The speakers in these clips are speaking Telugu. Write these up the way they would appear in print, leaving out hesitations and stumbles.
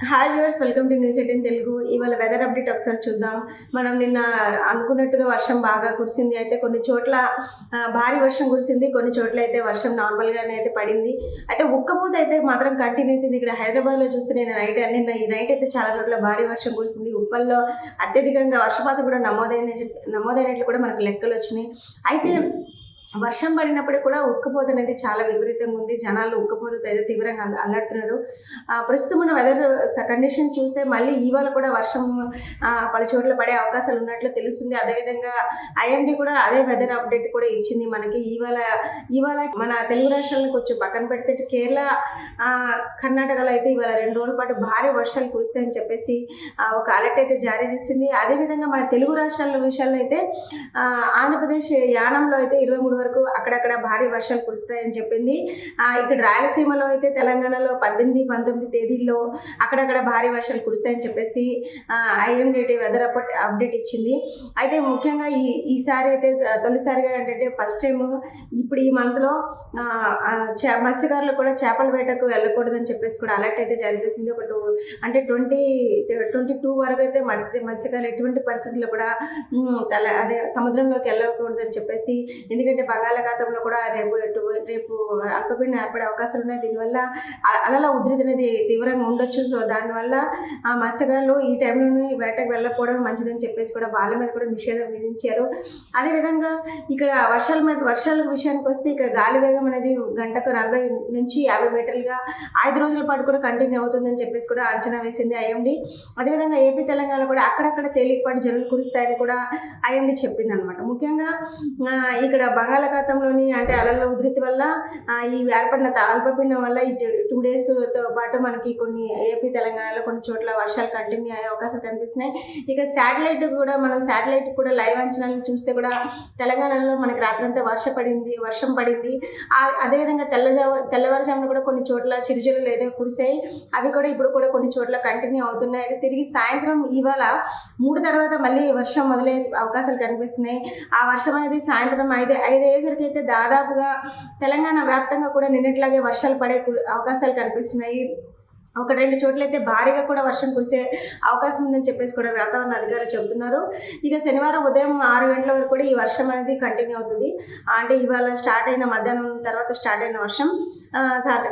Hi viewers, welcome to news 18 Telugu. ఇవాళ వెదర్ అప్డేట్ ఒకసారి చూద్దాం. మనం నిన్న అనుకున్నట్టుగా వర్షం బాగా కురిసింది. అయితే కొన్ని చోట్ల భారీ వర్షం కురిసింది, కొన్ని చోట్ల అయితే వర్షం నార్మల్గానే అయితే పడింది. అయితే ఉక్కపోత అయితే మాత్రం కంటిన్యూ అవుతుంది. ఇక్కడ హైదరాబాద్లో చూస్తే నిన్న ఈ నైట్ అయితే చాలా చోట్ల భారీ వర్షం కురిసింది. ఉప్పల్లో అత్యధికంగా వర్షపాతం కూడా నమోదైనట్లు కూడా మనకు లెక్కలు వచ్చినాయి. అయితే వర్షం పడినప్పుడు కూడా ఉక్కపోత అనేది చాలా విపరీతంగా ఉంది. జనాలు ఉక్కపోతతో అయితే తీవ్రంగా అల్లాడుతున్నారు. ప్రస్తుతం ఉన్న వెదర్ కండిషన్ చూస్తే మళ్ళీ ఇవాళ కూడా వర్షం పలు చోట్ల పడే అవకాశాలు ఉన్నట్లు తెలుస్తుంది. అదేవిధంగా ఐఎండీ కూడా అదే వెదర్ అప్డేట్ కూడా ఇచ్చింది మనకి. ఇవాళ మన తెలుగు రాష్ట్రాలను కొంచెం పక్కన పెడితే కేరళ, కర్ణాటకలో అయితే ఇవాళ 2 రోజుల పాటు భారీ వర్షాలు కురుస్తాయని చెప్పేసి ఒక అలర్ట్ అయితే జారీ చేసింది. అదేవిధంగా మన తెలుగు రాష్ట్రాల విషయాల్లో అయితే ఆంధ్రప్రదేశ్ యానంలో అయితే 23 వరకు అక్కడక్కడ భారీ వర్షాలు కురుస్తాయని చెప్పింది. ఇక్కడ రాయలసీమలో అయితే తెలంగాణలో 18, 19 తేదీల్లో అక్కడక్కడ భారీ వర్షాలు కురుస్తాయని చెప్పేసి ఐఎండీ వెదర్ అప్డేట్ ఇచ్చింది. అయితే ముఖ్యంగా ఈసారి అయితే తొలిసారిగా ఏంటంటే ఫస్ట్ టైం ఇప్పుడు ఈ మంత్లో మత్స్యకారులు కూడా చేపల వేటకు వెళ్ళకూడదని చెప్పేసి కూడా అలర్ట్ అయితే జారీ చేసింది. అంటే 22 వరకు అయితే మత్స్యకారులు ఎటువంటి పరిస్థితుల్లో కూడా అదే సముద్రంలోకి వెళ్ళకూడదని చెప్పేసి, ఎందుకంటే బంగాళాఖాతంలో కూడా రేపు అల్పపీడనం ఏర్పడే అవకాశాలు ఉన్నాయి. దీనివల్ల అలల ఉధృతి అనేది తీవ్రంగా ఉండొచ్చు. సో దానివల్ల మత్స్యకారులు ఈ టైంలోనే వేటకు వెళ్ళకపోవడం మంచిదని చెప్పేసి కూడా వాళ్ళ మీద కూడా నిషేధం విధించారు. అదేవిధంగా ఇక్కడ వర్షాల విషయానికి వస్తే ఇక్కడ గాలి వేగం అనేది గంటకు 40 నుంచి 50 మీటర్లుగా 5 రోజుల పాటు కూడా కంటిన్యూ అవుతుందని చెప్పేసి కూడా అంచనా వేసింది ఐఎండీ. అదేవిధంగా ఏపీ, తెలంగాణ కూడా అక్కడక్కడ తేలికపాటి జల్లులు కురుస్తాయని కూడా ఐఎండీ చెప్పింది అనమాట. ముఖ్యంగా ఇక్కడ బంగాళాఖాతంలోని అంటే అలల ఉధృతి వల్ల ఈ ఏర్పడిన అల్పపీడనం వల్ల ఈ 2 డేస్తో పాటు మనకి కొన్ని ఏపీ, తెలంగాణలో కొన్ని చోట్ల వర్షాలు కంటిన్యూ అయ్యే అవకాశాలు కనిపిస్తున్నాయి. ఇక శాటిలైట్ కూడా లైవ్ అంచనాలను చూస్తే కూడా తెలంగాణలో మనకి రాత్రంతా వర్షం పడింది. అదేవిధంగా తెల్లవారుజామున కూడా కొన్ని చోట్ల చిరుజల్లులు ఏదో కురిసాయి. అవి కూడా ఇప్పుడు కూడా కొన్ని చోట్ల కంటిన్యూ అవుతున్నాయి. తిరిగి సాయంత్రం ఇవాళ 3 తర్వాత మళ్ళీ వర్షం మొదలయ్యే అవకాశాలు కనిపిస్తున్నాయి. ఆ వర్షం అనేది సాయంత్రం 5 అయ్యేసరికి అయితే దాదాపుగా తెలంగాణ వ్యాప్తంగా కూడా నిన్నట్లాగే వర్షాలు పడే అవకాశాలు కనిపిస్తున్నాయి. 1-2 చోట్ల అయితే భారీగా కూడా వర్షం కురిసే అవకాశం ఉందని చెప్పేసి కూడా వాతావరణ అధికారులు చెబుతున్నారు. ఇక శనివారం ఉదయం 6 గంటల వరకు కూడా ఈ వర్షం అనేది కంటిన్యూ అవుతుంది. అంటే ఇవాళ మధ్యాహ్నం తర్వాత స్టార్ట్ అయిన వర్షం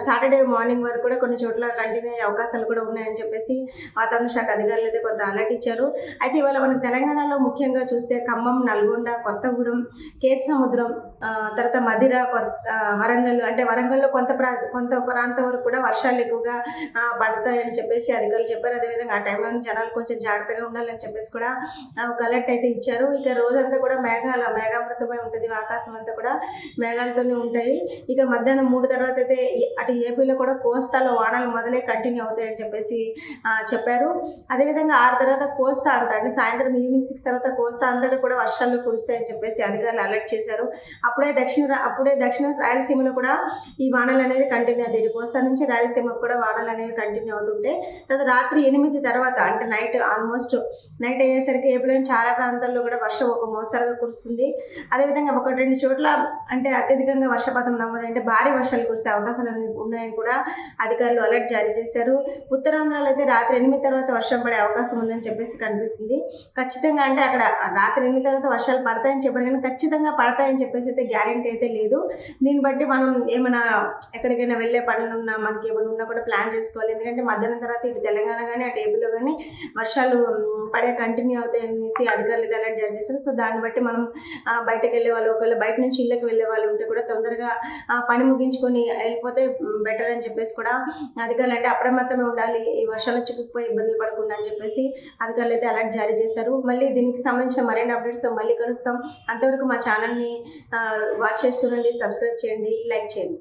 సాటర్డే మార్నింగ్ వరకు కూడా కొన్ని చోట్ల కంటిన్యూ అయ్యే అవకాశాలు కూడా ఉన్నాయని చెప్పేసి వాతావరణ శాఖ అధికారులు అయితే కొంత అలర్ట్ ఇచ్చారు. అయితే ఇవాళ మన తెలంగాణలో ముఖ్యంగా చూస్తే ఖమ్మం, నల్గొండ, కొత్తగూడెం, కేశసముద్రం, తర్వాత మధిర, వరంగల్, అంటే వరంగల్లో కొంత ప్రాంతం వరకు కూడా వర్షాలు ఎక్కువగా పడతాయని చెప్పేసి అధికారులు చెప్పారు. అదేవిధంగా ఆ టైంలో జనాలు కొంచెం జాగ్రత్తగా ఉండాలని చెప్పేసి కూడా ఒక అలర్ట్ అయితే ఇచ్చారు. ఇక రోజంతా కూడా మేఘామృతమై ఉంటుంది. ఆకాశం అంతా కూడా మేఘాలతోనే ఉంటాయి. ఇక మధ్యాహ్నం 3 తర్వాత అయితే అటు ఏపీలో కూడా కోస్తాలో వానలు మొదలై కంటిన్యూ అవుతాయని చెప్పేసి చెప్పారు. అదేవిధంగా 6 తర్వాత కోస్తా అంతా, అంటే సాయంత్రం ఈవినింగ్ 6 తర్వాత కోస్తా అంతటా కూడా వర్షాలు కురుస్తాయని చెప్పేసి అధికారులు అలర్ట్ చేశారు. అప్పుడే దక్షిణ రాయలసీమలో కూడా ఈ వానలు అనేది కంటిన్యూ అవుతాయి. ఇటు కోస్తా నుంచి రాయలసీమకు కూడా వానలు అనేవి కంటిన్యూ అవుతుంటే తర్వాత రాత్రి 8 తర్వాత, అంటే నైట్ అయ్యేసరికి ఏపీలో చాలా ప్రాంతాల్లో కూడా వర్షం ఒక మోస్తరుగా కురుస్తుంది. అదేవిధంగా 1-2 చోట్ల అంటే అత్యధికంగా వర్షపాతం నమోదు, అంటే భారీ వర్షాలు కురిసే అవకాశాలు ఉన్నాయని కూడా అధికారులు అలర్ట్ జారీ చేశారు. ఉత్తరాంధ్రలో అయితే రాత్రి 8 తర్వాత వర్షం పడే అవకాశం ఉందని చెప్పేసి కనిపిస్తుంది. ఖచ్చితంగా అంటే అక్కడ రాత్రి 8 తర్వాత వర్షాలు పడతాయని చెప్పారు, కానీ ఖచ్చితంగా పడతాయని చెప్పేసి అయితే గ్యారెంటీ అయితే లేదు. దీన్ని బట్టి మనం ఏమైనా ఎక్కడికైనా వెళ్ళే పనులు ఉన్నా, మనకి ఏమైనా ఉన్నా కూడా ప్లాన్ చేసుకోవాలి. ఎందుకంటే మధ్యాహ్నం తర్వాత ఇటు తెలంగాణ కానీ అటు ఏపీలో కానీ వర్షాలు పడే కంటిన్యూ అవుతాయి అనేసి అధికారులు అలర్ట్ జారీ చేశారు. సో దాన్ని బట్టి మనం బయటకు వెళ్ళే వాళ్ళు, ఒకవేళ బయట నుంచి ఇళ్ళకి వెళ్ళే వాళ్ళు ఉంటే కూడా తొందరగా పని ముగించుకొని వెళ్ళిపోతే బెటర్ అని చెప్పేసి కూడా అధికారులు అంటే అప్రమత్తమే ఉండాలి. ఈ వర్షాలు చిక్కుకుపోయి ఇబ్బందులు పడకుండా అని చెప్పేసి అధికారులు అయితే అలర్ట్ జారీ చేశారు. మళ్ళీ దీనికి సంబంధించిన మరిన్ని అప్డేట్స్ మళ్ళీ కలుస్తాం. అంతవరకు మా ఛానల్ని వాచ్ చేస్తుండండి, సబ్స్క్రైబ్ చేయండి, లైక్ చేయండి.